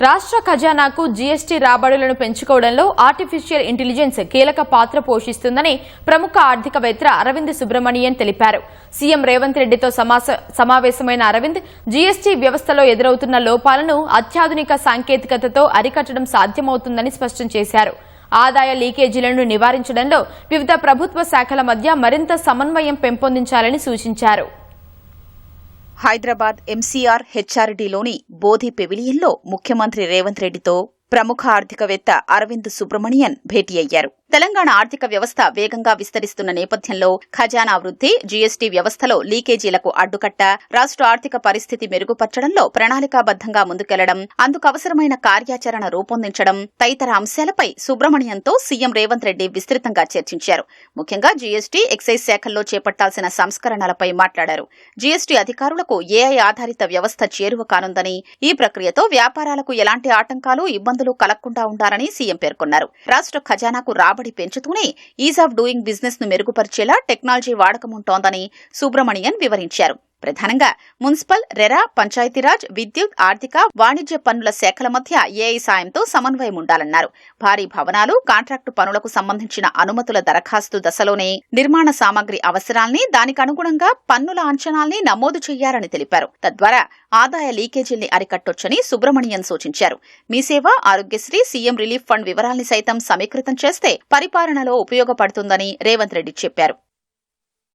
రాష్ట్ర ఖజానాకు GST రాబడులను పెంచుకోవడంలో artificial intelligence కీలక పాత్ర పోషిస్తుందని ప్రముఖ ఆర్థికవేత్త అరవింద్ సుబ్రమణియన్ తెలిపారు. సీఎం రేవంత్ రెడ్డితో సమావేశమైన అరవింద్ జీఎస్టీ వ్యవస్థలో ఎదురవుతున్న లోపాలను అత్యాధునిక సాంకేతికతతో అరికట్టడం సాధ్యమవుతుందని స్పష్టం చేశారు. ఆదాయ లీకేజీలను నివారించడంలో వివిధ ప్రభుత్వ శాఖల మధ్య మరింత సమన్వయం పెంపొందించాలని సూచించారు. హైదరాబాద్ ఎంసీఆర్ హెచ్ఆర్డీలోని బోధి పెవిలియన్లో ముఖ్యమంత్రి రేవంత్ రెడ్డితో ప్రముఖ ఆర్థికవేత్త అరవింద్ సుబ్రమణియన్ భేటీ అయ్యారు. తెలంగాణ ఆర్థిక వ్యవస్థ వేగంగా విస్తరిస్తున్న నేపథ్యంలో ఖజానా వృద్ధి, జీఎస్టీ వ్యవస్థలో లీకేజీలకు అడ్డుకట్ట, రాష్ట్ర ఆర్థిక పరిస్థితి మెరుగుపరచడంలో ప్రణాళికాబద్దంగా ముందుకెళ్లడం, అందుకు అవసరమైన కార్యాచరణ రూపొందించడం తదితర అంశాలపై సుబ్రమణియన్తో సీఎం రేవంత్ రెడ్డి విస్తృతంగా చర్చించారు. ముఖ్యంగా జీఎస్టీ, ఎక్సైజ్ శాఖల్లో చేపట్టాల్సిన సంస్కరణలపై మాట్లాడారు. జీఎస్టీ అధికారులకు ఏఐ ఆధారిత వ్యవస్థ చేరువ కానుందని, ఈ ప్రక్రియతో వ్యాపారాలకు ఎలాంటి ఆటంకాలు, ఇబ్బందులు కలగకుండా ఉండాలని సీఎం పేర్కొన్నారు. రాష్ట్ర ఖజానాకు రాబడి పెంచుతూనే ఈజ్ ఆఫ్ డూయింగ్ బిజినెస్ ను మెరుగుపరిచేలా టెక్నాలజీ వాడకముంటోందని సుబ్రమణియన్ వివరించారు. ప్రధానంగా మున్సిపల్, రెరా, పంచాయతీరాజ్, విద్యుత్, ఆర్థిక, వాణిజ్య పన్నుల శాఖల మధ్య ఏఐ సాయంతో సమన్వయం ఉండాలన్నారు. భారీ భవనాలు, కాంట్రాక్టు పనులకు సంబంధించిన అనుమతుల దరఖాస్తు దశలోనే నిర్మాణ సామగ్రి అవసరాల్ని, దానికి అనుగుణంగా పన్నుల అంచనాల్ని నమోదు చేయాలని తెలిపారు. తద్వారా ఆదాయ లీకేజీల్ని అరికట్టొచ్చని సుబ్రమణియన్ సూచించారు. మీ సేవ, ఆరోగ్యశ్రీ, సీఎం రిలీఫ్ ఫండ్ వివరాల్ని సైతం సమీకృతం చేస్తే పరిపాలనలో ఉపయోగపడుతుందని రేవంత్ రెడ్డి చెప్పారు.